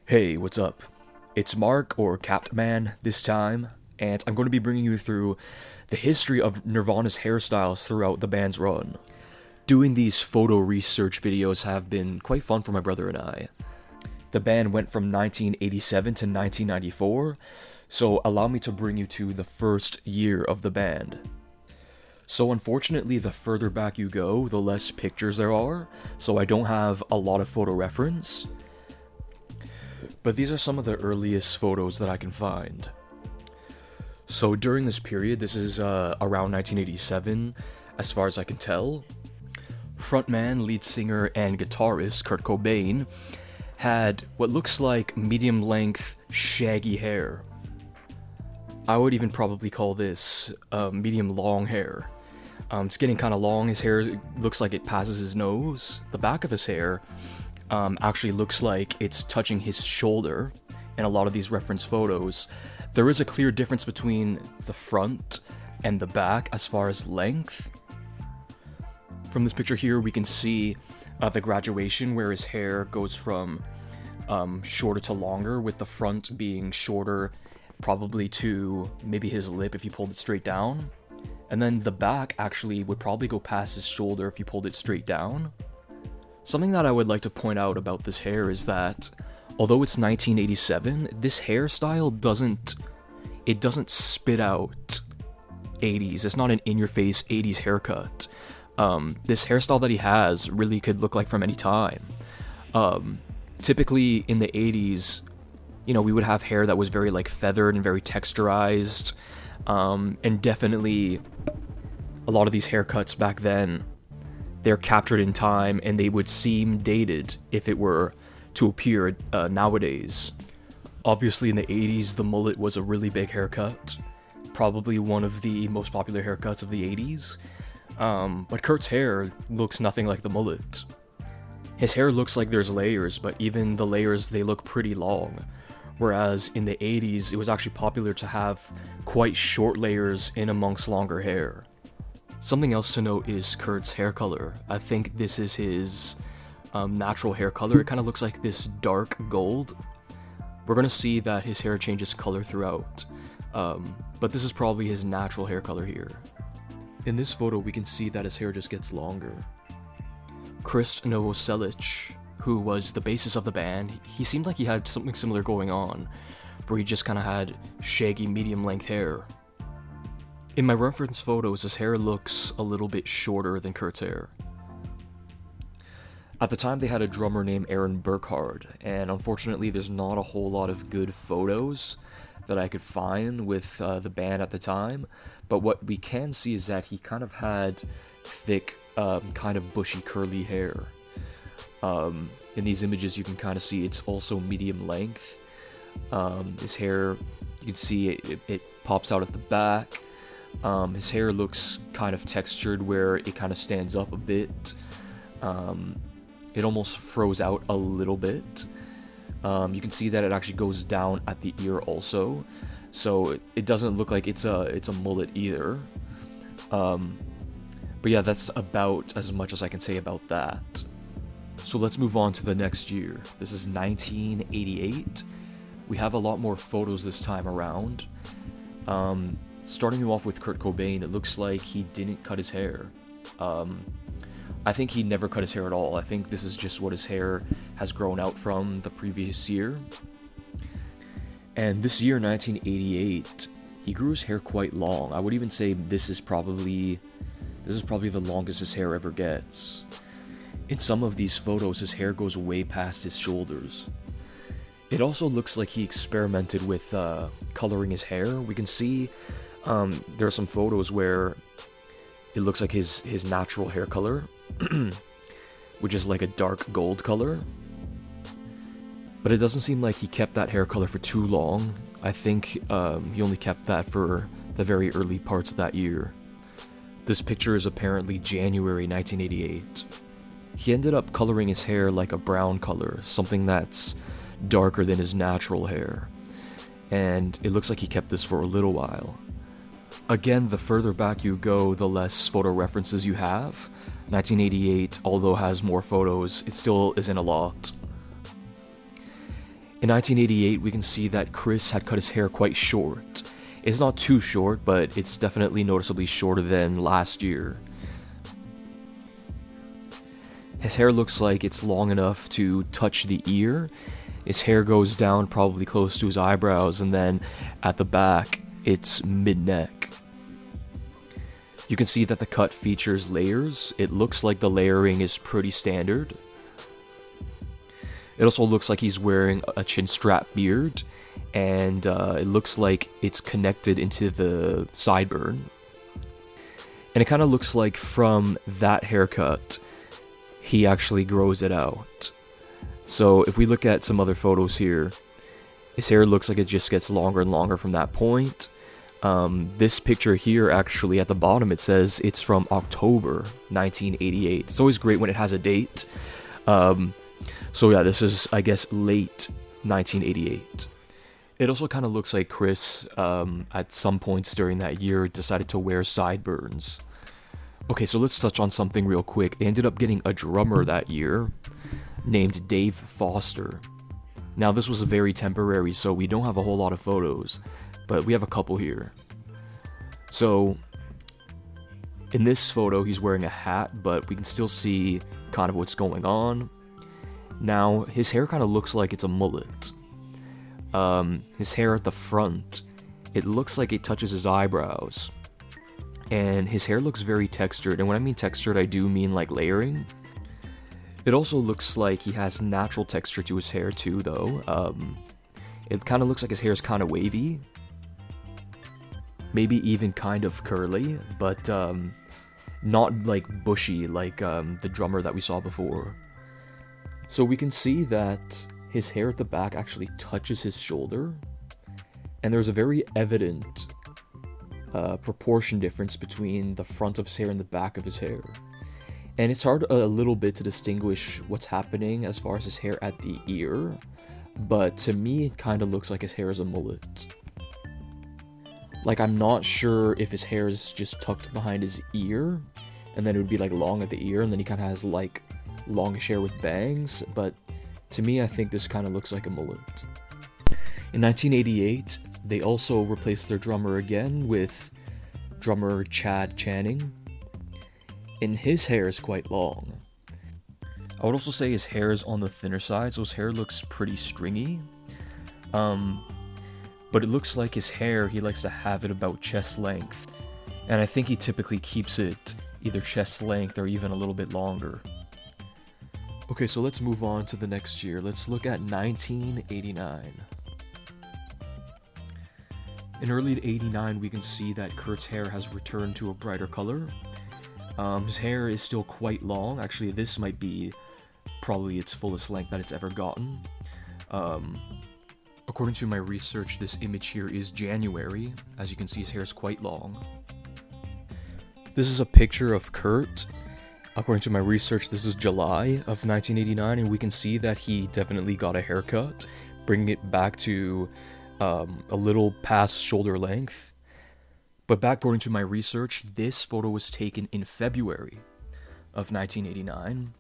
Hey, what's up? It's Mark, or Captman, this time, and I'm going to be bringing you through the history of Nirvana's hairstyles throughout the band's run. Doing these photo research videos have been quite fun for my brother and I. The band went from 1987 to 1994, so allow me to bring you to the first year of the band. So unfortunately, the further back you go, the less pictures there are, so I don't have a lot of photo reference. But these are some of the earliest photos that I can find. So during this period, this is around 1987, as far as I can tell, frontman, lead singer, and guitarist Kurt Cobain had what looks like medium-length, shaggy hair. I would even probably call this medium-long hair. It's getting kind of long. His hair looks like it passes his nose. The back of his hair actually looks like it's touching his shoulder in a lot of these reference photos. There is a clear difference between the front and the back as far as length. From this picture here, we can see the graduation where his hair goes from shorter to longer, with the front being shorter probably to maybe his lip if you pulled it straight down. And then the back actually would probably go past his shoulder if you pulled it straight down. Something that I would like to point out about this hair is that, although it's 1987, this hairstyle doesn't spit out 80s. It's not an in-your-face 80s haircut. This hairstyle that he has really could look like from any time. Typically in the 80s, we would have hair that was very feathered and very texturized, and definitely a lot of these haircuts back then, they're captured in time and they would seem dated if it were to appear nowadays. Obviously in the 80s, the mullet was a really big haircut, probably one of the most popular haircuts of the 80s, but Kurt's hair looks nothing like the mullet. His hair looks like there's layers, but even the layers, they look pretty long. Whereas in the 80s, it was actually popular to have quite short layers in amongst longer hair. Something else to note is Kurt's hair color. I think this is his natural hair color. It kind of looks like this dark gold. We're going to see that his hair changes color throughout, but this is probably his natural hair color here. In this photo, we can see that his hair just gets longer. Chris Novoselic, who was the bassist of the band, he seemed like he had something similar going on, where he just kind of had shaggy medium-length hair. In my reference photos, his hair looks a little bit shorter than Kurt's hair. At the time, they had a drummer named Aaron Burkhardt, and unfortunately, there's not a whole lot of good photos that I could find with the band at the time, but what we can see is that he kind of had thick, kind of bushy, curly hair. In these images, you can kind of see it's also medium length. His hair, you can see it pops out at the back. His hair looks kind of textured where it kind of stands up a bit. It almost froze out a little bit. You can see that it actually goes down at the ear also, so it doesn't look like it's a mullet either. But yeah, that's about as much as I can say about that. So let's move on to the next year. This is 1988. We have a lot more photos this time around. Starting you off with Kurt Cobain, it looks like he didn't cut his hair. I think he never cut his hair at all. I think this is just what his hair has grown out from the previous year. And this year, 1988, he grew his hair quite long. I would even say this is probably the longest his hair ever gets. In some of these photos, his hair goes way past his shoulders. It also looks like he experimented with coloring his hair. We can see there are some photos where it looks like his natural hair color, which is like a dark gold color. But it doesn't seem like he kept that hair color for too long. I think he only kept that for the very early parts of that year. This picture is apparently January 1988. He ended up coloring his hair like a brown color, something that's darker than his natural hair. And it looks like he kept this for a little while. Again, the further back you go, the less photo references you have. 1988, although has more photos, it still isn't a lot. In 1988, we can see that Chris had cut his hair quite short. It's not too short, but it's definitely noticeably shorter than last year. His hair looks like it's long enough to touch the ear. His hair goes down probably close to his eyebrows, and then at the back, it's mid-neck. You can see that the cut features layers. It looks like the layering is pretty standard. It also looks like he's wearing a chin strap beard, and it looks like it's connected into the sideburn. And it kind of looks like from that haircut, he actually grows it out. So if we look at some other photos here, his hair looks like it just gets longer and longer from that point. This picture here, actually, at the bottom, it says it's from October 1988. It's always great when it has a date. So yeah, this is, I guess, late 1988. It also kind of looks like Chris, at some points during that year, decided to wear sideburns. Okay, so let's touch on something real quick. They ended up getting a drummer that year named Dave Foster. Now, this was very temporary, so we don't have a whole lot of photos, but we have a couple here. So, in this photo, he's wearing a hat, but we can still see kind of what's going on. Now, his hair kind of looks like it's a mullet. His hair at the front, it looks like it touches his eyebrows. And his hair looks very textured, and when I mean textured, I do mean like layering. It also looks like he has natural texture to his hair too, though. It kind of looks like his hair is kind of wavy. Maybe even kind of curly, but not like bushy like the drummer that we saw before. So we can see that his hair at the back actually touches his shoulder, and there's a very evident proportion difference between the front of his hair and the back of his hair. And it's hard a little bit to distinguish what's happening as far as his hair at the ear, but to me it kind of looks like his hair is a mullet. Like, I'm not sure if his hair is just tucked behind his ear, and then it would be like long at the ear, and then he kind of has like longish hair with bangs, but to me I think this kind of looks like a mullet. In 1988, they also replaced their drummer again with drummer Chad Channing, and his hair is quite long. I would also say his hair is on the thinner side, so his hair looks pretty stringy. But it looks like his hair, he likes to have it about chest length, and I think he typically keeps it either chest length or even a little bit longer. Okay, so let's move on to the next year. Let's look at 1989. In early 89, we can see that Kurt's hair has returned to a brighter color. His hair is still quite long. Actually, this might be probably its fullest length that it's ever gotten. According to my research, this image here is January. As you can see, his hair is quite long. This is a picture of Kurt. According to my research, this is July of 1989, and we can see that he definitely got a haircut, bringing it back to a little past shoulder length. But back according to my research, this photo was taken in February of 1989.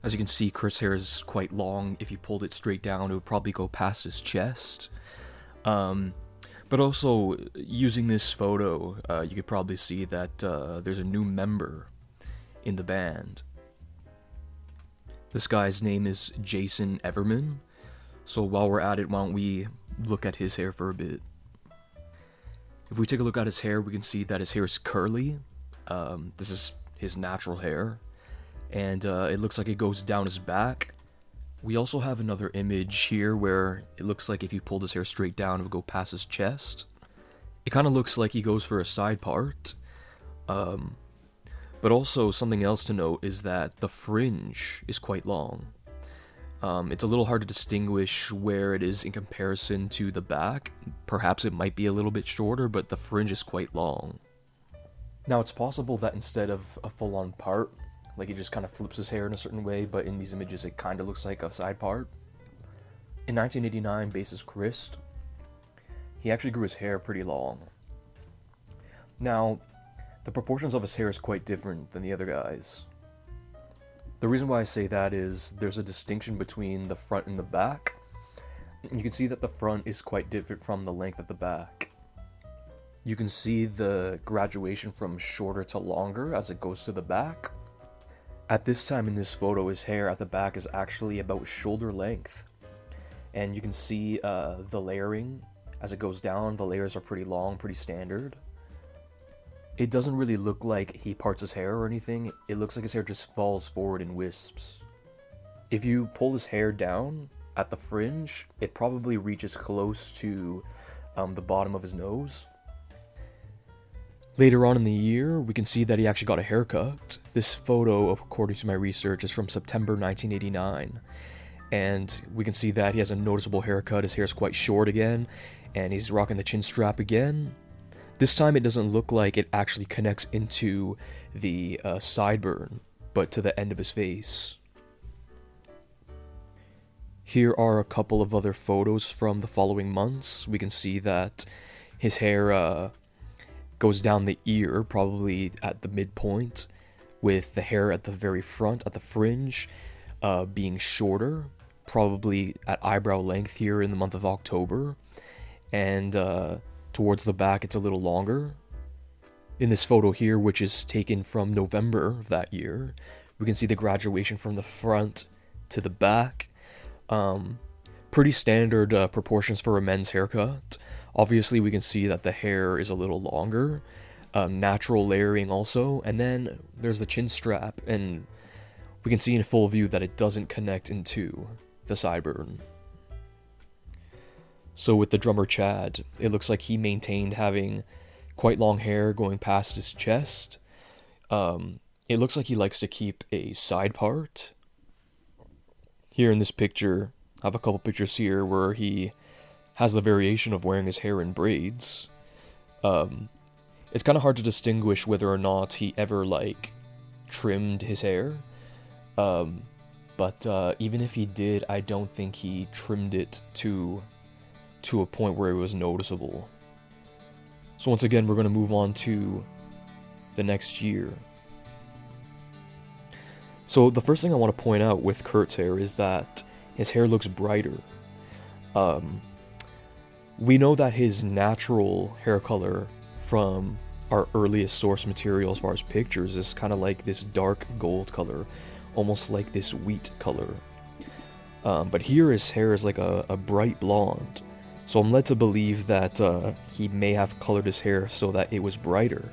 As you can see, Kurt's hair is quite long. If you pulled it straight down, it would probably go past his chest. But also, using this photo, you could probably see that there's a new member in the band. This guy's name is Jason Everman. So while we're at it, why don't we look at his hair for a bit. If we take a look at his hair, we can see that his hair is curly. This is his natural hair. And it looks like it goes down his back. We also have another image here where it looks like if you pulled his hair straight down, it would go past his chest. It kind of looks like he goes for a side part. But also, something else to note is that the fringe is quite long. It's a little hard to distinguish where it is in comparison to the back. Perhaps it might be a little bit shorter, but the fringe is quite long. Now, it's possible that instead of a full-on part, like he just kind of flips his hair in a certain way, but in these images it kind of looks like a side part. In 1989, bassist Chris, he actually grew his hair pretty long. Now, the the proportions of his hair is quite different than the other guys. The reason why I say that is there's a distinction between the front and the back. You can see that the front is quite different from the length of the back. You can see the graduation from shorter to longer as it goes to the back. At this time in this photo, his hair at the back is actually about shoulder length. And you can see the layering as it goes down. The layers are pretty long, pretty standard. It doesn't really look like he parts his hair or anything. It looks like his hair just falls forward in wisps. If you pull his hair down at the fringe, it probably reaches close to the bottom of his nose. Later on in the year, we can see that he actually got a haircut. This photo, according to my research, is from September 1989. And we can see that he has a noticeable haircut. His hair is quite short again, and he's rocking the chin strap again. This time it doesn't look like it actually connects into the sideburn, but to the end of his face. Here are a couple of other photos from the following months. We can see that his hair goes down the ear, probably at the midpoint, with the hair at the very front, at the fringe, being shorter, probably at eyebrow length here in the month of October, and towards the back it's a little longer. In this photo here, which is taken from November of that year, we can see the graduation from the front to the back. Pretty standard proportions for a men's haircut. Obviously we can see that the hair is a little longer, natural layering also, and then there's the chin strap, and we can see in full view that it doesn't connect into the sideburn. So with the drummer Chad, it looks like he maintained having quite long hair going past his chest. It looks like he likes to keep a side part. Here in this picture, I have a couple pictures here where he has the variation of wearing his hair in braids. It's kind of hard to distinguish whether or not he ever, trimmed his hair. But even if he did, I don't think he trimmed it to a point where it was noticeable. So once again, we're going to move on to the next year. So the first thing I want to point out with Kurt's hair is that his hair looks brighter. We know that his natural hair color from our earliest source material as far as pictures is kind of like this dark gold color, almost like this wheat color. But here his hair is like a bright blonde. So I'm led to believe that he may have colored his hair so that it was brighter.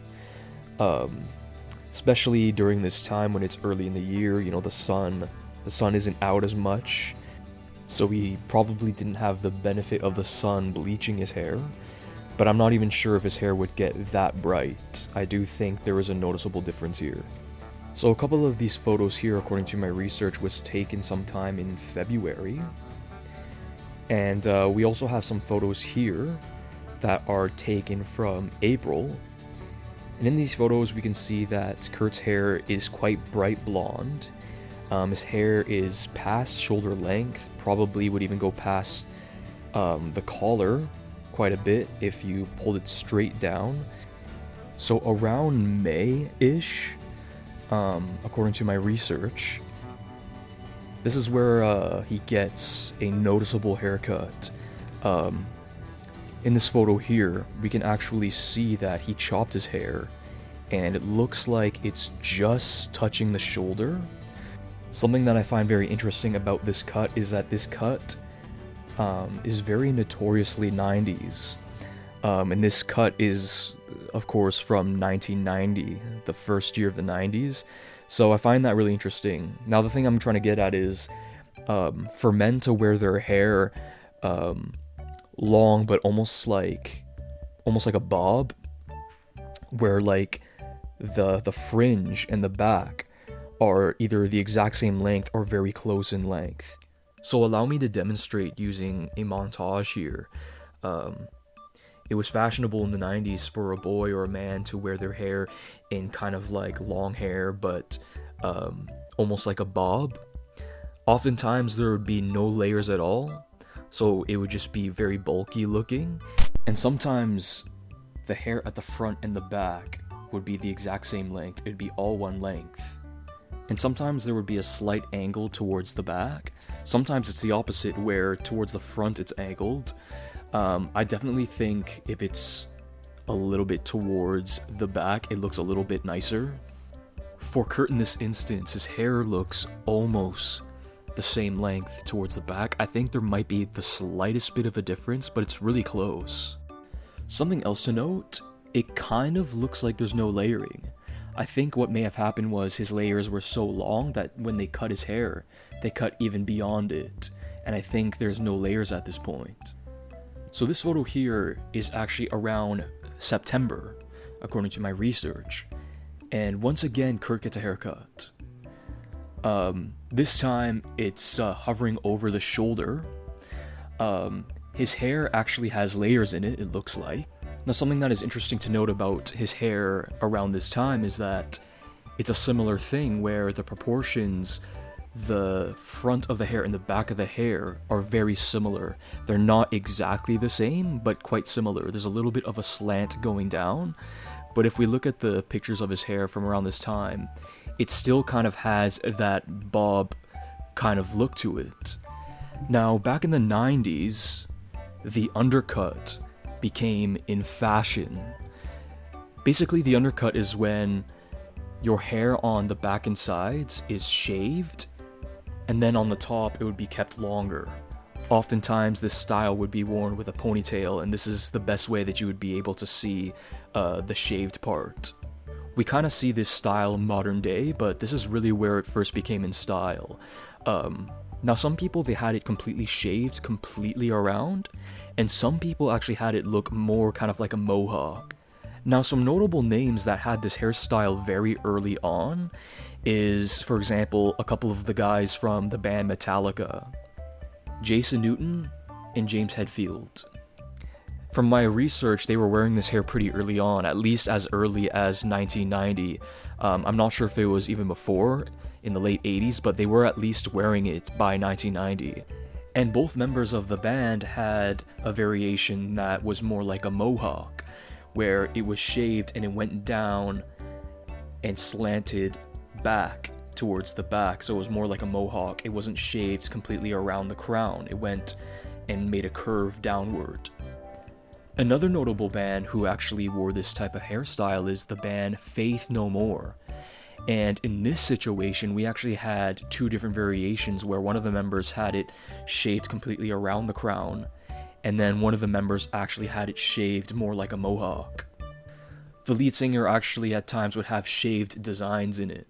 Especially during this time when it's early in the year, the sun isn't out as much. So he probably didn't have the benefit of the sun bleaching his hair. But I'm not even sure if his hair would get that bright. I do think there is a noticeable difference here. So a couple of these photos here, according to my research, was taken sometime in February. And we also have some photos here that are taken from April. And in these photos, we can see that Kurt's hair is quite bright blonde. His hair is past shoulder length, probably would even go past the collar quite a bit if you pulled it straight down. So around May-ish, according to my research, this is where he gets a noticeable haircut. In this photo here, we can actually see that he chopped his hair, and it looks like it's just touching the shoulder. Something that I find very interesting about this cut is that this cut is very notoriously 90s. And this cut is, of course, from 1990, the first year of the 90s. So I find that really interesting. Now the thing I'm trying to get at is, for men to wear their hair long, but almost like a bob, where the fringe and the back are either the exact same length or very close in length. So allow me to demonstrate using a montage here. It was fashionable in the 90s for a boy or a man to wear their hair in kind of like long hair, but almost like a bob. Oftentimes there would be no layers at all, so it would just be very bulky looking. And sometimes the hair at the front and the back would be the exact same length. It'd be all one length. And sometimes there would be a slight angle towards the back. Sometimes it's the opposite, where towards the front it's angled. I definitely think if it's a little bit towards the back, it looks a little bit nicer. For Kurt in this instance, his hair looks almost the same length towards the back. I think there might be the slightest bit of a difference, but it's really close. Something else to note, it kind of looks like there's no layering. I think what may have happened was his layers were so long that when they cut his hair, they cut even beyond it, and I think there's no layers at this point. So this photo here is actually around September, according to my research, and once again Kurt gets a haircut. This time it's hovering over the shoulder. His hair actually has layers in it, it looks like. Now, something that is interesting to note about his hair around this time is that it's a similar thing where the proportions, the front of the hair and the back of the hair are very similar. They're not exactly the same, but quite similar. There's a little bit of a slant going down, but if we look at the pictures of his hair from around this time, it still kind of has that bob kind of look to it. Now, back in the 90s, the undercut became in fashion. Basically, the undercut is when your hair on the back and sides is shaved, and then on the top it would be kept longer. Oftentimes this style would be worn with a ponytail, and this is the best way that you would be able to see the shaved part. We kind of see this style modern day, but this is really where it first became in style. Now, some people, they had it completely shaved, completely around, and some people actually had it look more kind of like a mohawk. Now, some notable names that had this hairstyle very early on is, for example, a couple of the guys from the band Metallica, Jason Newton and James Hetfield. From my research, they were wearing this hair pretty early on, at least as early as 1990. I'm not sure if it was even before, in the late 80s, but they were at least wearing it by 1990. And both members of the band had a variation that was more like a mohawk, where it was shaved and it went down and slanted back towards the back, so it was more like a mohawk. It wasn't shaved completely around the crown, it went and made a curve downward. Another notable band who actually wore this type of hairstyle is the band Faith No More. And in this situation, we actually had two different variations where one of the members had it shaved completely around the crown, and then one of the members actually had it shaved more like a mohawk. The lead singer actually at times would have shaved designs in it.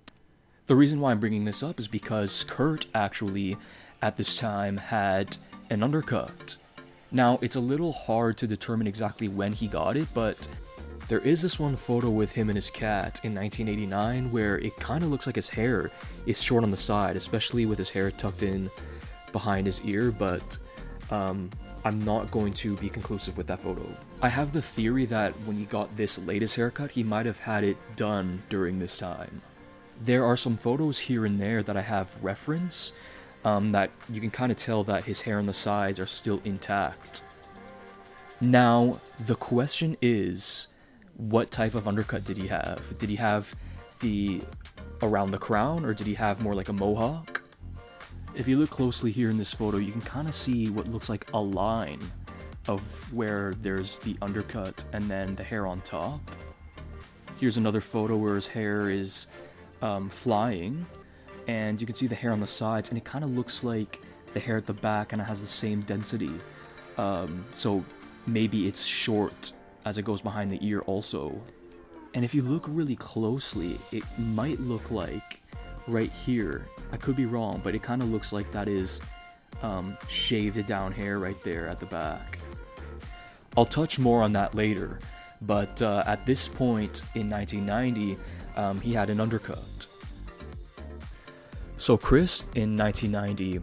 The reason why I'm bringing this up is because Kurt actually, at this time, had an undercut. Now, it's a little hard to determine exactly when he got it, but there is this one photo with him and his cat in 1989 where it kind of looks like his hair is short on the side, especially with his hair tucked in behind his ear, but I'm not going to be conclusive with that photo. I have the theory that when he got this latest haircut, he might have had it done during this time. There are some photos here and there that I have reference, that you can kind of tell that his hair on the sides are still intact. Now, the question is, what type of undercut did he have? Did he have the around the crown, or did he have more like a mohawk? If you look closely here in this photo, you can kind of see what looks like a line of where there's the undercut and then the hair on top. Here's another photo where his hair is flying, and you can see the hair on the sides, and it kind of looks like the hair at the back kind of has the same density. So maybe it's short as it goes behind the ear also. And if you look really closely, it might look like right here, I could be wrong, but it kind of looks like that is shaved down hair right there at the back. I'll touch more on that later, but at this point in 1990, he had an undercut. So Chris, in 1990,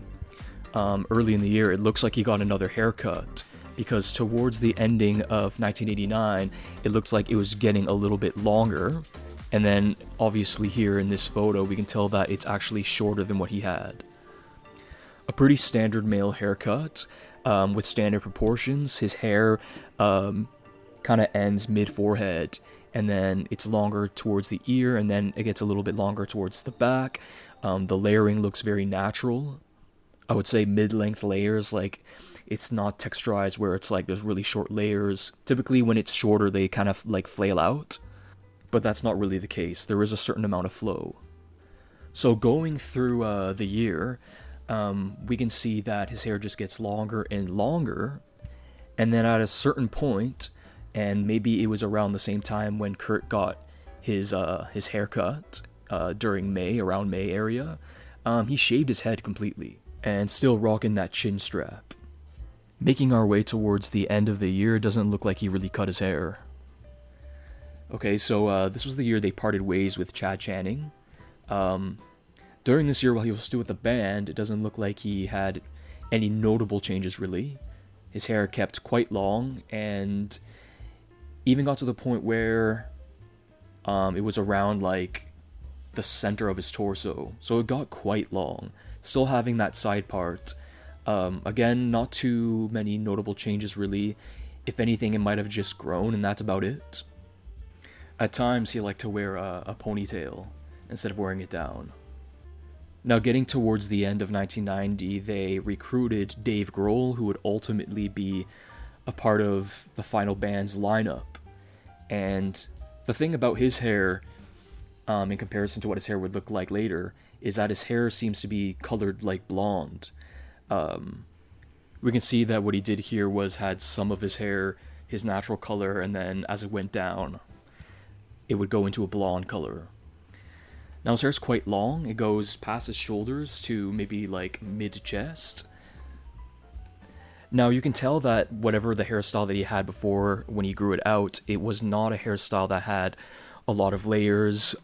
early in the year, it looks like he got another haircut, because towards the ending of 1989, it looks like it was getting a little bit longer, and then obviously here in this photo, we can tell that it's actually shorter than what he had. A pretty standard male haircut, with standard proportions. His hair kind of ends mid-forehead, and then it's longer towards the ear, and then it gets a little bit longer towards the back. The layering looks very natural. I would say mid-length layers, like it's not texturized where it's like there's really short layers. Typically when it's shorter they kind of like flail out, but that's not really the case. There is a certain amount of flow. So going through the year, we can see that his hair just gets longer and longer, and then at a certain point, and maybe it was around the same time when Kurt got his haircut during May, around May area, he shaved his head completely and still rocking that chin strap. Making our way towards the end of the year, it doesn't look like he really cut his hair. Okay, so this was the year they parted ways with Chad Channing. During this year, while he was still with the band, it doesn't look like he had any notable changes really. His hair kept quite long, and even got to the point where it was around like the center of his torso. So it got quite long. Still having that side part. Again, not too many notable changes really. If anything, it might have just grown, and that's about it. At times, he liked to wear a ponytail instead of wearing it down. Now, getting towards the end of 1990, they recruited Dave Grohl, who would ultimately be a part of the final band's lineup. And the thing about his hair, in comparison to what his hair would look like later, is that his hair seems to be colored like blonde. We can see that what he did here was had some of his hair his natural color, and then as it went down, it would go into a blonde color. Now his hair's quite long. It goes past his shoulders to maybe like mid-chest. Now you can tell that whatever the hairstyle that he had before when he grew it out, it was not a hairstyle that had a lot of layers,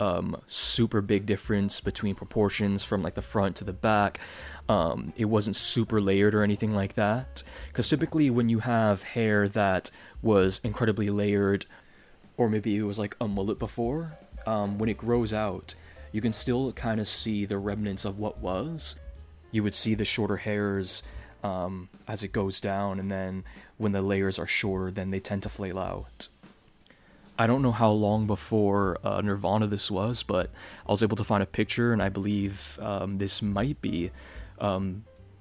super big difference between proportions from like the front to the back. It wasn't super layered or anything like that. Because typically when you have hair that was incredibly layered, or maybe it was like a mullet before, when it grows out, you can still kind of see the remnants of what was. You would see the shorter hairs as it goes down, and then when the layers are shorter, then they tend to flail out. I don't know how long before Nirvana this was, but I was able to find a picture, and I believe this might be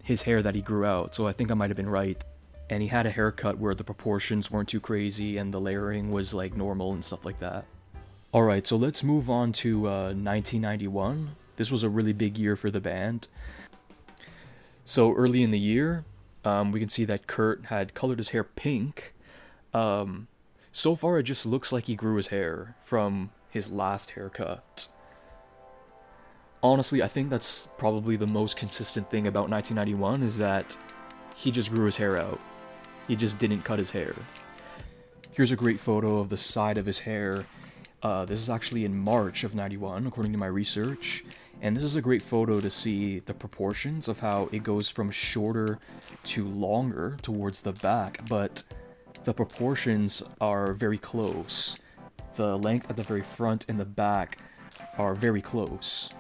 his hair that he grew out, so I think I might have been right. And he had a haircut where the proportions weren't too crazy, and the layering was like normal and stuff like that. Alright, so let's move on to 1991. This was a really big year for the band. So early in the year, we can see that Kurt had colored his hair pink. So far it just looks like he grew his hair from his last haircut. Honestly, I think that's probably the most consistent thing about 1991 is that he just grew his hair out. He just didn't cut his hair. Here's a great photo of the side of his hair. This is actually in March of 91, according to my research. And this is a great photo to see the proportions of how it goes from shorter to longer towards the back, but the proportions are very close. The length at the very front and the back are very close.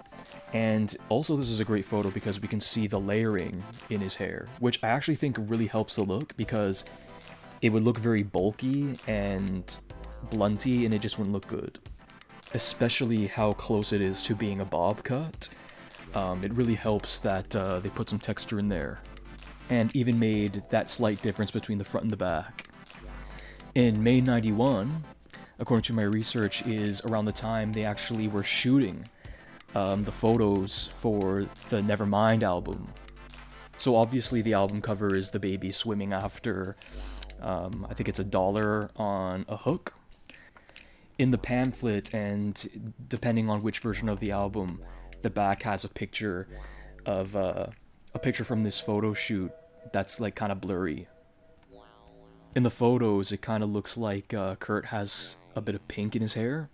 And also this is a great photo because we can see the layering in his hair, which I actually think really helps the look because it would look very bulky and blunty and it just wouldn't look good. Especially how close it is to being a bob cut. It really helps that they put some texture in there. And even made that slight difference between the front and the back. In May 91, according to my research, is around the time they actually were shooting the photos for the Nevermind album. So obviously the album cover is the baby swimming after, I think it's a dollar on a hook. In the pamphlet, and depending on which version of the album, the back has a picture of a picture from this photo shoot that's like kind of blurry. In the photos, it kind of looks like Kurt has a bit of pink in his hair,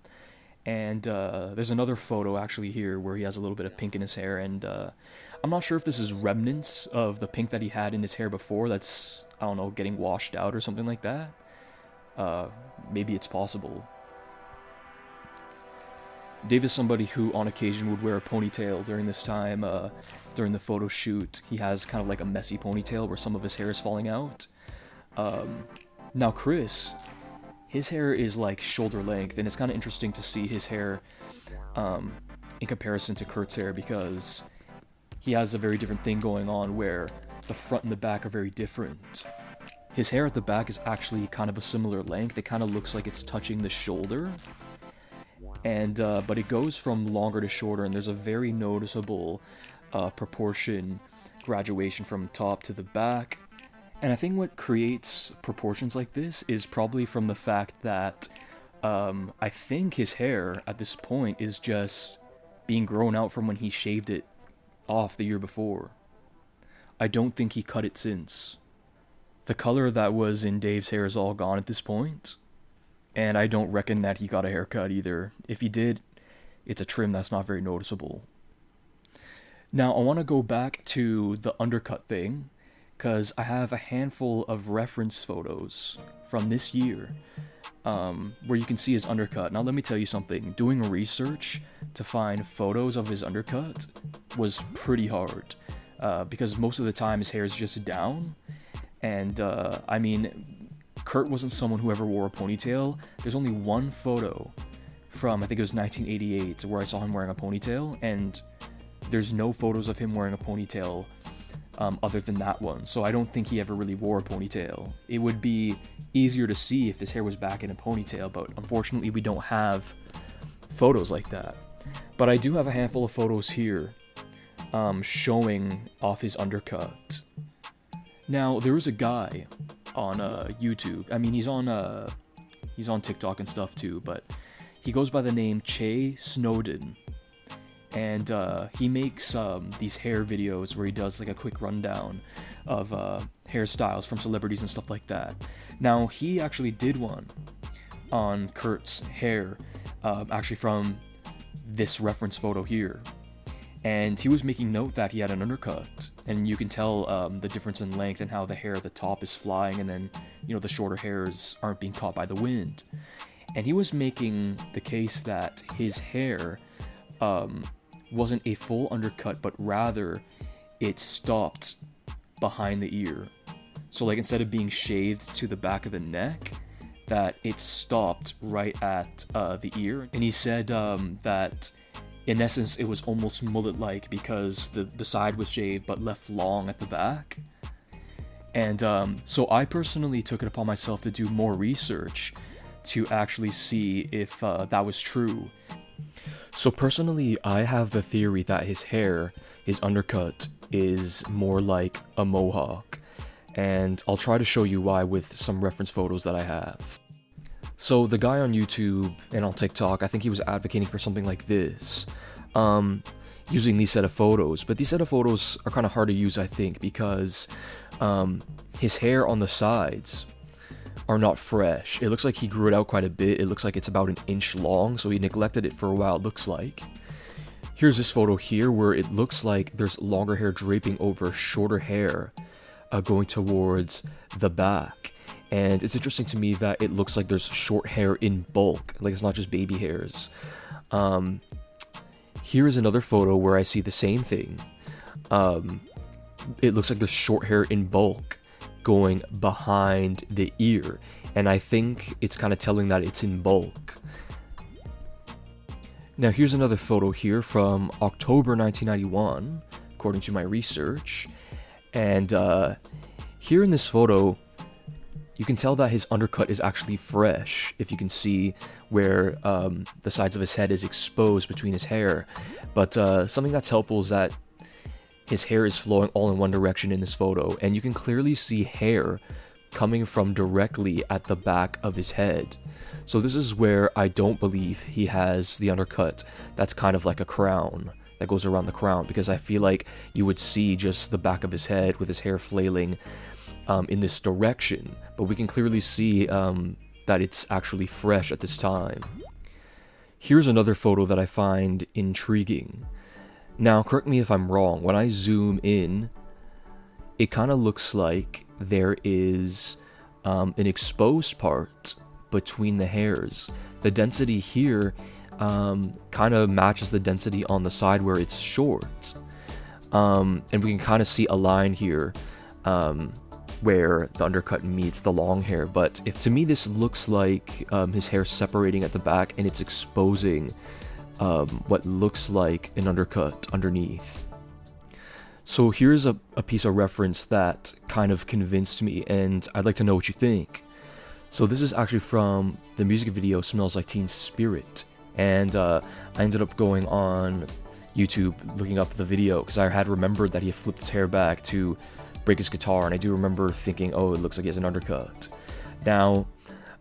and there's another photo actually here where he has a little bit of pink in his hair, and I'm not sure if this is remnants of the pink that he had in his hair before that's, I don't know, getting washed out or something like that. Maybe it's possible. Dave is somebody who on occasion would wear a ponytail during this time, during the photo shoot. He has kind of like a messy ponytail where some of his hair is falling out. Now Chris, his hair is like shoulder length, and it's kind of interesting to see his hair in comparison to Kurt's hair, because he has a very different thing going on where the front and the back are very different. His hair at the back is actually kind of a similar length. It kind of looks like it's touching the shoulder, and but it goes from longer to shorter, and there's a very noticeable proportion graduation from top to the back. And I think what creates proportions like this is probably from the fact that I think his hair at this point is just being grown out from when he shaved it off the year before. I don't think he cut it since. The color that was in Dave's hair is all gone at this point, and I don't reckon that he got a haircut either. If he did, it's a trim that's not very noticeable. Now, I want to go back to the undercut thing, because I have a handful of reference photos from this year where you can see his undercut. Now, let me tell you something. Doing research to find photos of his undercut was pretty hard, because most of the time his hair is just down. And, I mean, Kurt wasn't someone who ever wore a ponytail. There's only one photo from, I think it was 1988, where I saw him wearing a ponytail, and there's no photos of him wearing a ponytail other than that one. So I don't think he ever really wore a ponytail. It would be easier to see if his hair was back in a ponytail, but unfortunately we don't have photos like that. But I do have a handful of photos here showing off his undercut. Now, there is a guy on YouTube. I mean, he's on TikTok and stuff too, but he goes by the name Che Snowden. And he makes these hair videos where he does like a quick rundown of hairstyles from celebrities and stuff like that. Now, he actually did one on Kurt's hair, actually from this reference photo here. And he was making note that he had an undercut, and you can tell the difference in length and how the hair at the top is flying, and then, you know, the shorter hairs aren't being caught by the wind. And he was making the case that his hair wasn't a full undercut, but rather it stopped behind the ear. So like, instead of being shaved to the back of the neck, that it stopped right at the ear. And he said that in essence it was almost mullet-like, because the side was shaved but left long at the back. And so I personally took it upon myself to do more research to actually see if that was true. So personally, I have the theory that his hair, his undercut, is more like a mohawk. And I'll try to show you why with some reference photos that I have. So the guy on YouTube and on TikTok, I think he was advocating for something like this, using these set of photos. But these set of photos are kind of hard to use, I think, because his hair on the sides are not fresh. It looks like he grew it out quite a bit. It looks like it's about an inch long, so he neglected it for a while, it looks like. Here's this photo here where it looks like there's longer hair draping over shorter hair going towards the back. And it's interesting to me that it looks like there's short hair in bulk, like it's not just baby hairs. Here is another photo where I see the same thing. It looks like there's short hair in bulk going behind the ear, and I think it's kind of telling that it's in bulk. Now here's another photo here from October 1991, according to my research, and here in this photo you can tell that his undercut is actually fresh, if you can see where the sides of his head is exposed between his hair. But something that's helpful is that his hair is flowing all in one direction in this photo, and you can clearly see hair coming from directly at the back of his head. So this is where I don't believe he has the undercut that's kind of like a crown, that goes around the crown, because I feel like you would see just the back of his head with his hair flailing in this direction, but we can clearly see that it's actually fresh at this time. Here's another photo that I find intriguing. Now, correct me if I'm wrong, when I zoom in, it kind of looks like there is an exposed part between the hairs. The density here kind of matches the density on the side where it's short. And we can kind of see a line here where the undercut meets the long hair, but if to me this looks like his hair separating at the back and it's exposing what looks like an undercut underneath. So here's a piece of reference that kind of convinced me, and I'd like to know what you think. So this is actually from the music video Smells Like Teen Spirit, and I ended up going on YouTube looking up the video because I had remembered that he had flipped his hair back to break his guitar, and I do remember thinking, oh, it looks like he has an undercut. Now,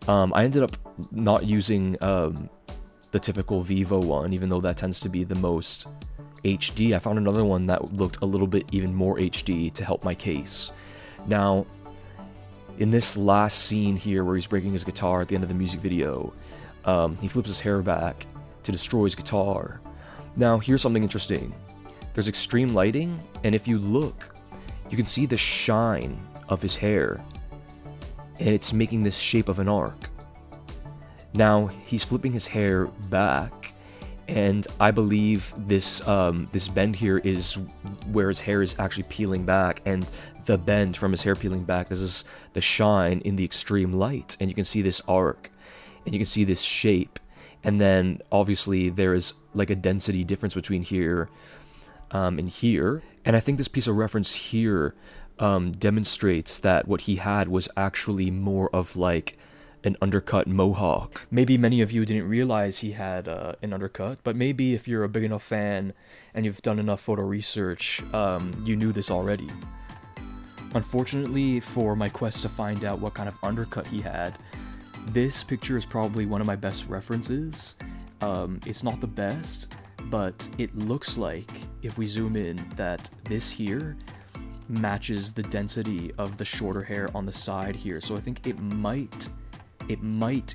I ended up not using the typical Vivo one, even though that tends to be the most HD. I found another one that looked a little bit even more HD to help my case. Now, in this last scene here where he's breaking his guitar at the end of the music video, he flips his hair back to destroy his guitar. Now, here's something interesting. There's extreme lighting, and if you look, you can see the shine of his hair, and it's making this shape of an arc. Now, he's flipping his hair back, and I believe this this bend here is where his hair is actually peeling back, and the bend from his hair peeling back, this is the shine in the extreme light, and you can see this arc, and you can see this shape, and then obviously there is like a density difference between here and here, and I think this piece of reference here demonstrates that what he had was actually more of like an undercut mohawk. Maybe many of you didn't realize he had an undercut, but maybe if you're a big enough fan and you've done enough photo research, you knew this already. Unfortunately, for my quest to find out what kind of undercut he had, this picture is probably one of my best references. It's not the best, but it looks like, if we zoom in, that this here matches the density of the shorter hair on the side here. So I think it might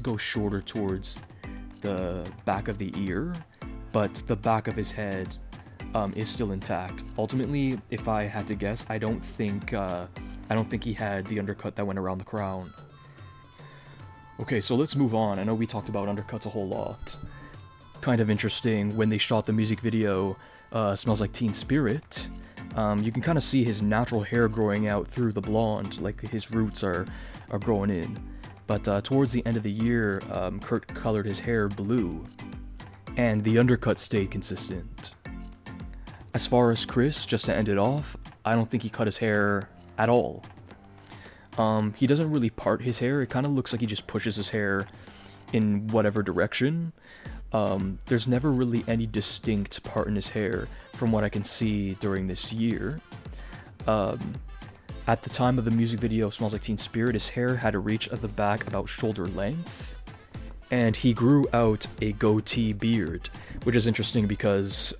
go shorter towards the back of the ear, but the back of his head is still intact. Ultimately, if I had to guess, I don't think he had the undercut that went around the crown. Okay, so let's move on. I know we talked about undercuts a whole lot. Kind of interesting, when they shot the music video Smells Like Teen Spirit, you can kind of see his natural hair growing out through the blonde, like his roots are growing in. But towards the end of the year, Kurt colored his hair blue, and the undercut stayed consistent. As far as Chris, just to end it off, I don't think he cut his hair at all. He doesn't really part his hair. It kind of looks like he just pushes his hair in whatever direction. There's never really any distinct part in his hair from what I can see during this year. At the time of the music video Smells Like Teen Spirit, his hair had a reach at the back about shoulder length, and he grew out a goatee beard, which is interesting because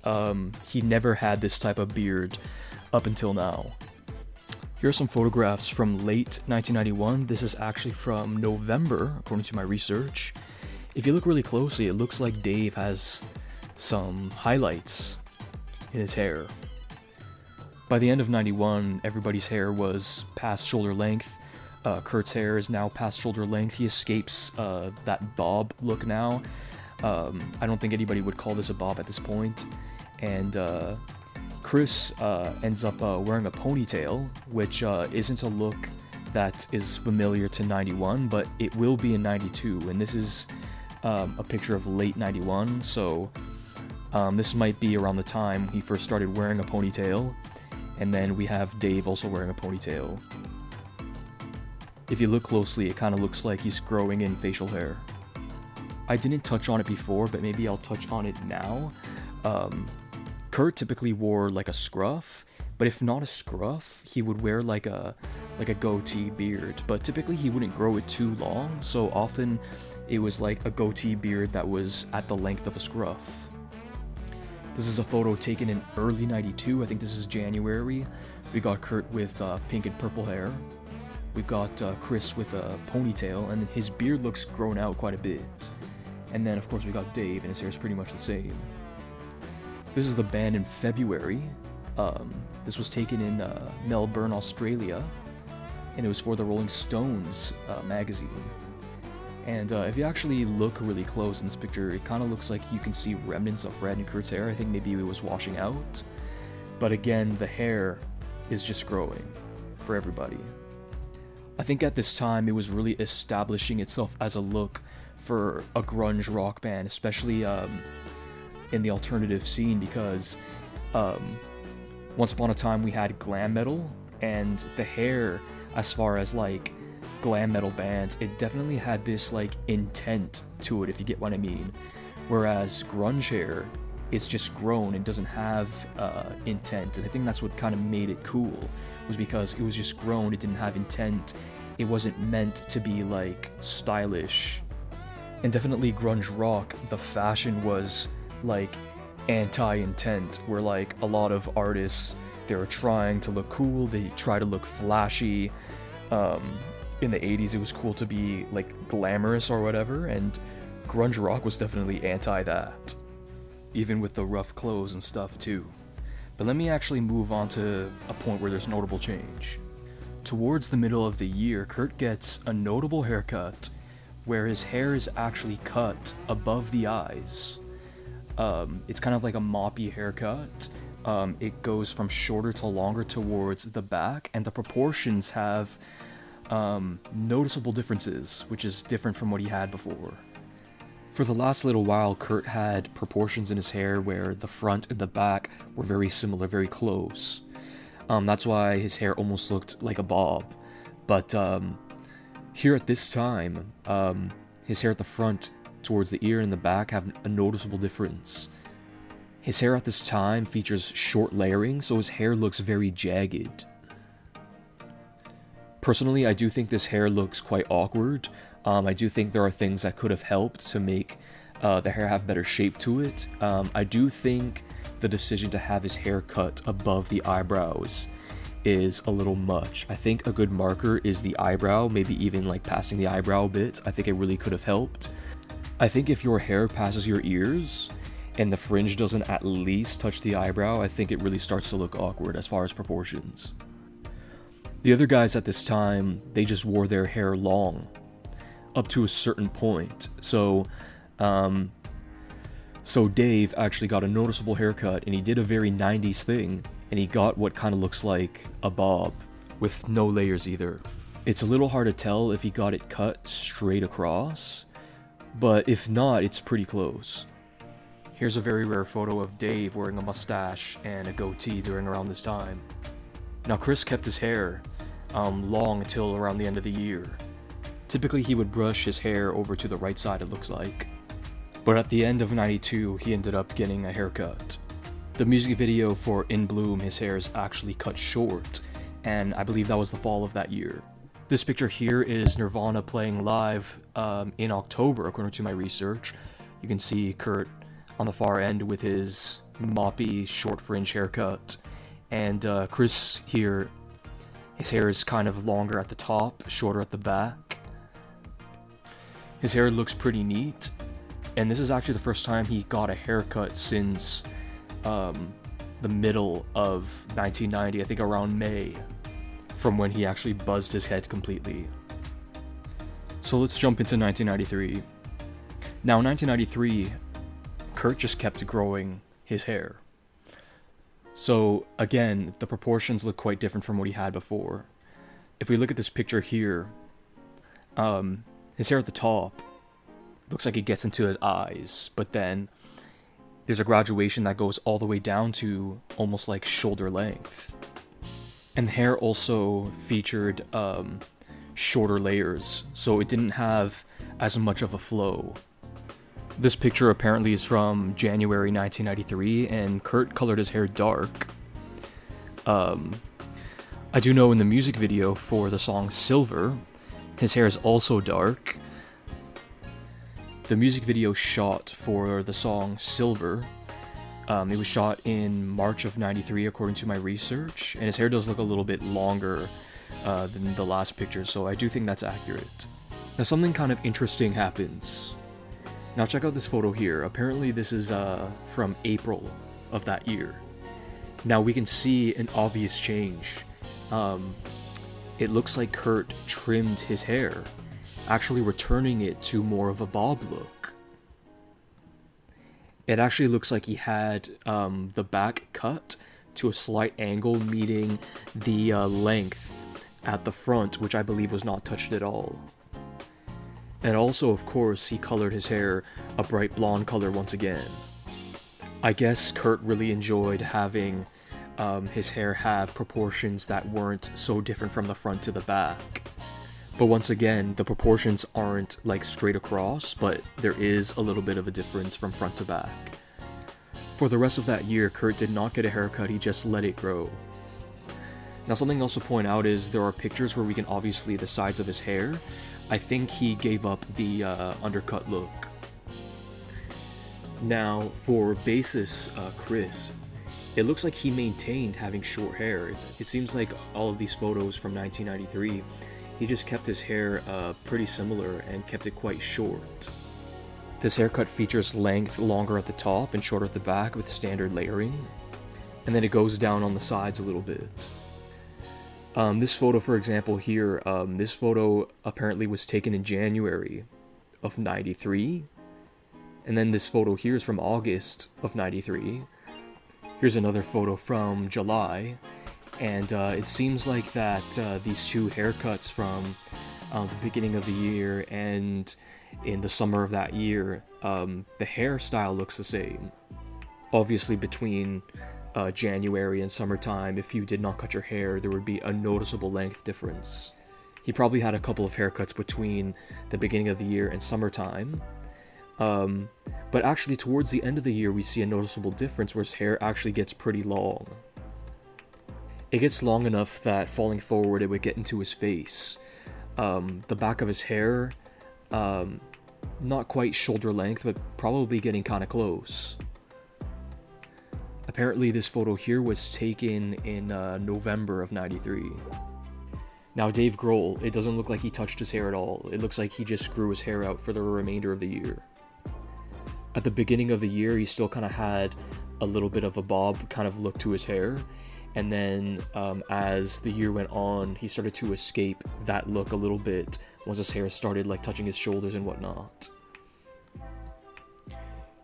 he never had this type of beard up until now. Here are some photographs from late 1991. This is actually from November, according to my research. If you look really closely, it looks like Dave has some highlights in his hair. By the end of 91, everybody's hair was past shoulder length. Kurt's hair is now past shoulder length. He escapes that bob look now. I don't think anybody would call this a bob at this point. And Chris ends up wearing a ponytail, which isn't a look that is familiar to 91, but it will be in 92. And this is a picture of late 91, so this might be around the time he first started wearing a ponytail. And then we have Dave also wearing a ponytail. If you look closely, it kind of looks like he's growing in facial hair. I didn't touch on it before, but maybe I'll touch on it now. Kurt typically wore like a scruff, but if not a scruff, he would wear like a goatee beard. But typically he wouldn't grow it too long, so often it was like a goatee beard that was at the length of a scruff. This is a photo taken in early 92, I think this is January. We got Kurt with pink and purple hair. We've got Chris with a ponytail, and his beard looks grown out quite a bit. And then of course we got Dave, and his hair is pretty much the same. This is the band in February. This was taken in Melbourne, Australia, and it was for the Rolling Stones magazine. And if you actually look really close in this picture, it kind of looks like you can see remnants of red in Kurt's hair. I think maybe it was washing out. But again, the hair is just growing for everybody. I think at this time it was really establishing itself as a look for a grunge rock band, especially in the alternative scene, because once upon a time we had glam metal, and the hair, as far as like glam metal bands, it definitely had this like intent to it, if you get what I mean. Whereas grunge hair, it's just grown and doesn't have intent, and I think that's what kind of made it cool, was because it was just grown, it didn't have intent, it wasn't meant to be like stylish. And definitely grunge rock, the fashion was like anti-intent, where like a lot of artists, they were trying to look cool, they try to look flashy. In the 80s it was cool to be like glamorous or whatever, and grunge rock was definitely anti that, even with the rough clothes and stuff too. But let me actually move on to a point where there's notable change. Towards the middle of the year, Kurt gets a notable haircut where his hair is actually cut above the eyes. It's kind of like a moppy haircut. It goes from shorter to longer towards the back, and the proportions have noticeable differences, which is different from what he had before. For the last little while, Kurt had proportions in his hair where the front and the back were very similar, very close. That's why his hair almost looked like a bob. But here at this time, his hair at the front towards the ear and the back have a noticeable difference. His hair at this time features short layering, so his hair looks very jagged. Personally, I do think this hair looks quite awkward. I do think there are things that could have helped to make the hair have better shape to it. I do think the decision to have his hair cut above the eyebrows is a little much. I think a good marker is the eyebrow, maybe even like passing the eyebrow a bit. I think it really could have helped. I think if your hair passes your ears and the fringe doesn't at least touch the eyebrow, I think it really starts to look awkward as far as proportions. The other guys at this time, they just wore their hair long, up to a certain point. So Dave actually got a noticeable haircut, and he did a very 90s thing, and he got what kind of looks like a bob, with no layers either. It's a little hard to tell if he got it cut straight across, but if not, it's pretty close. Here's a very rare photo of Dave wearing a mustache and a goatee during around this time. Now Chris kept his hair long until around the end of the year. Typically he would brush his hair over to the right side, it looks like. But at the end of '92, he ended up getting a haircut. The music video for In Bloom, his hair is actually cut short, and I believe that was the fall of that year. This picture here is Nirvana playing live in October, according to my research. You can see Kurt on the far end with his moppy, short fringe haircut. And Chris here, his hair is kind of longer at the top, shorter at the back. His hair looks pretty neat. And this is actually the first time he got a haircut since the middle of 1990, I think around May, from when he actually buzzed his head completely. So let's jump into 1993. Now, in 1993, Kurt just kept growing his hair. So, again, the proportions look quite different from what he had before. If we look at this picture here, his hair at the top looks like it gets into his eyes, but then there's a graduation that goes all the way down to almost like shoulder length. And the hair also featured shorter layers, so it didn't have as much of a flow. This picture apparently is from January 1993, and Kurt colored his hair dark. I do know in the music video for the song Silver, his hair is also dark. The music video shot for the song Silver, it was shot in March of '93 according to my research, and his hair does look a little bit longer than the last picture, so I do think that's accurate. Now something kind of interesting happens. Now check out this photo here. Apparently this is from April of that year. Now we can see an obvious change. It looks like Kurt trimmed his hair, actually returning it to more of a bob look. It actually looks like he had the back cut to a slight angle, meeting the length at the front, which I believe was not touched at all. And also, of course, he colored his hair a bright blonde color once again. I guess Kurt really enjoyed having his hair have proportions that weren't so different from the front to the back. But once again, the proportions aren't like straight across, but there is a little bit of a difference from front to back. For the rest of that year, Kurt did not get a haircut, he just let it grow. Now, something else to point out is there are pictures where we can obviously see the sides of his hair. I think he gave up the undercut look. Now, for bassist Chris, it looks like he maintained having short hair. It seems like all of these photos from 1993, he just kept his hair pretty similar and kept it quite short. This haircut features length longer at the top and shorter at the back with standard layering, and then it goes down on the sides a little bit. This photo, for example, here, this photo apparently was taken in January of 93, and then this photo here is from August of 93. Here's another photo from July, and it seems like that these two haircuts from the beginning of the year and in the summer of that year, the hairstyle looks the same. Obviously, between January and summertime, if you did not cut your hair, there would be a noticeable length difference. He probably had a couple of haircuts between the beginning of the year and summertime. But actually, towards the end of the year, we see a noticeable difference where his hair actually gets pretty long. It gets long enough that falling forward, it would get into his face. The back of his hair, not quite shoulder length, but probably getting kind of close. Apparently, this photo here was taken in November of 93. Now, Dave Grohl, it doesn't look like he touched his hair at all. It looks like he just grew his hair out for the remainder of the year. At the beginning of the year, he still kind of had a little bit of a bob kind of look to his hair. And then as the year went on, he started to escape that look a little bit once his hair started like touching his shoulders and whatnot.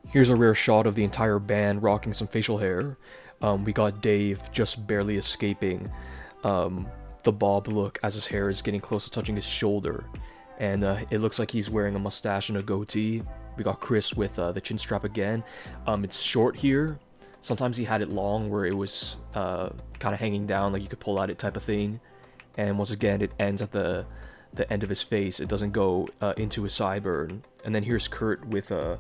Here's a rare shot of the entire band rocking some facial hair. We got Dave just barely escaping the bob look as his hair is getting close to touching his shoulder. And it looks like he's wearing a mustache and a goatee. We got Chris with the chin strap again. It's short here. Sometimes he had it long where it was kind of hanging down, like you could pull at it type of thing. And once again, it ends at the end of his face. It doesn't go into his sideburn. And then here's Kurt with a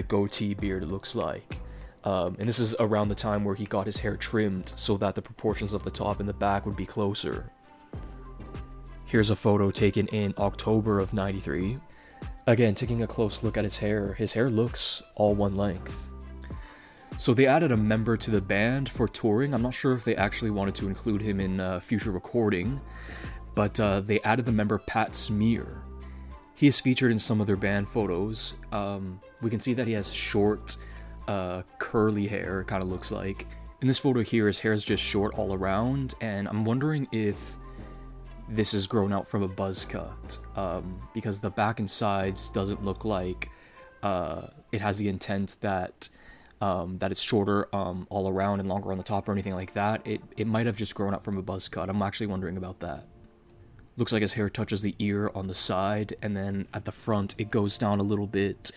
goatee beard, it looks like. And this is around the time where he got his hair trimmed so that the proportions of the top and the back would be closer. Here's a photo taken in October of 93. Again, taking a close look at his hair looks all one length. So they added a member to the band for touring. I'm not sure if they actually wanted to include him in future recording, but they added the member Pat Smear. He is featured in some of their band photos. We can see that he has short, curly hair, it kind of looks like. In this photo here, his hair is just short all around, and I'm wondering if this is grown out from a buzz cut, because the back and sides doesn't look like it has the intent that it's shorter all around and longer on the top or anything like that. It might have just grown out from a buzz cut. I'm actually wondering about that. Looks like his hair touches the ear on the side, and then at the front it goes down a little bit,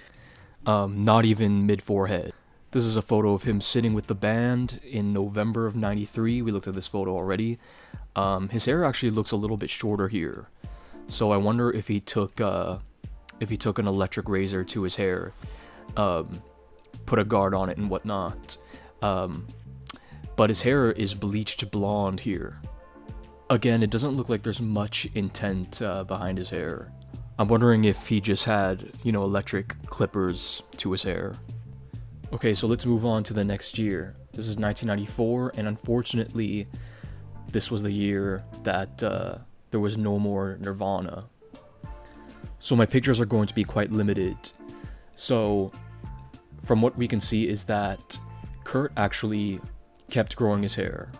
not even mid-forehead. This is a photo of him sitting with the band in November of 93. We looked at this photo already. His hair actually looks a little bit shorter here, so I wonder if he took an electric razor to his hair, put a guard on it and whatnot. But his hair is bleached blonde here. Again, it doesn't look like there's much intent behind his hair. I'm wondering if he just had, electric clippers to his hair. Okay, so let's move on to the next year. This is 1994, and unfortunately, this was the year that there was no more Nirvana. So my pictures are going to be quite limited. So, from what we can see is that Kurt actually kept growing his hair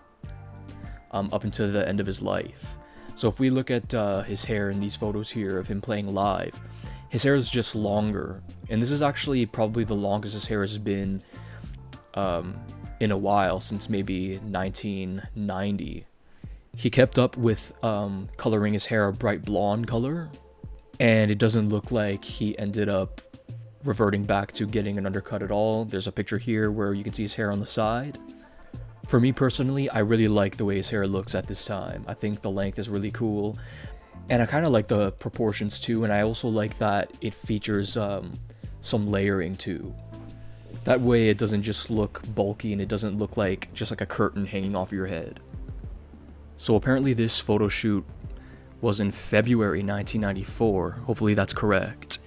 up until the end of his life. So if we look at his hair in these photos here of him playing live, his hair is just longer, and this is actually probably the longest his hair has been in a while, since maybe 1990. He kept up with coloring his hair a bright blonde color, and it doesn't look like he ended up reverting back to getting an undercut at all. There's a picture here where you can see his hair on the side. For me personally, I really like the way his hair looks at this time. I think the length is really cool, and I kind of like the proportions too, and I also like that it features some layering too. That way it doesn't just look bulky and it doesn't look like just like a curtain hanging off your head. So apparently this photo shoot was in February 1994. Hopefully that's correct.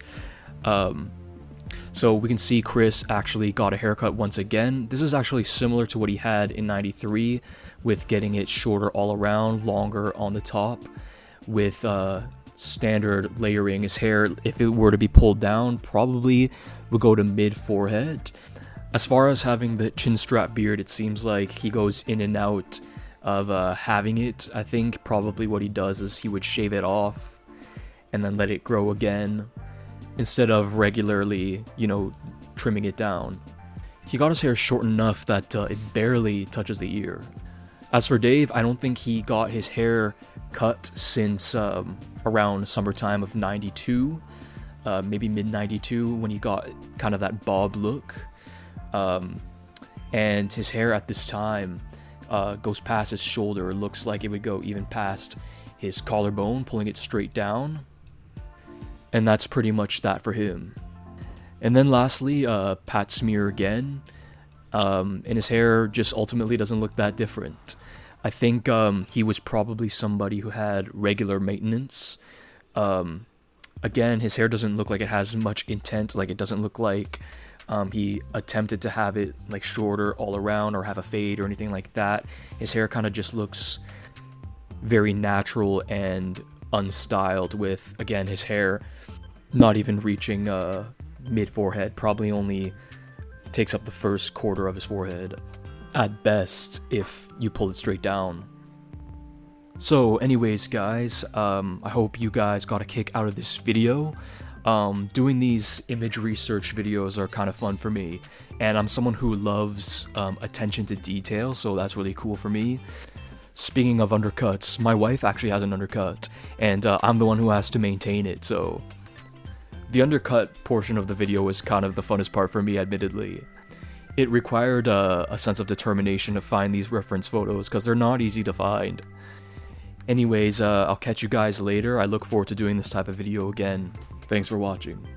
So we can see Chris actually got a haircut once again. This is actually similar to what he had in 93, with getting it shorter all around, longer on the top, with standard layering. His hair, if it were to be pulled down, probably would go to mid-forehead. As far as having the chin strap beard, it seems like he goes in and out of having it. I think probably what he does is he would shave it off and then let it grow again, instead of regularly, trimming it down. He got his hair short enough that it barely touches the ear. As for Dave, I don't think he got his hair cut since around summertime of 92, maybe mid-92, when he got kind of that bob look. And his hair at this time goes past his shoulder. It looks like it would go even past his collarbone, pulling it straight down. And that's pretty much that for him. And then lastly, Pat Smear again. And his hair just ultimately doesn't look that different. I think he was probably somebody who had regular maintenance. Again, his hair doesn't look like it has much intent. Like, it doesn't look like he attempted to have it like shorter all around or have a fade or anything like that. His hair kind of just looks very natural and unstyled, with, again, his hair not even reaching mid-forehead, probably only takes up the first quarter of his forehead at best if you pull it straight down. So anyways, guys, I hope you guys got a kick out of this video. Doing these image research videos are kind of fun for me, and I'm someone who loves attention to detail, so that's really cool for me. Speaking of undercuts, my wife actually has an undercut, and I'm the one who has to maintain it, so the undercut portion of the video was kind of the funnest part for me, admittedly. It required a sense of determination to find these reference photos, because they're not easy to find. Anyways, I'll catch you guys later. I look forward to doing this type of video again. Thanks for watching.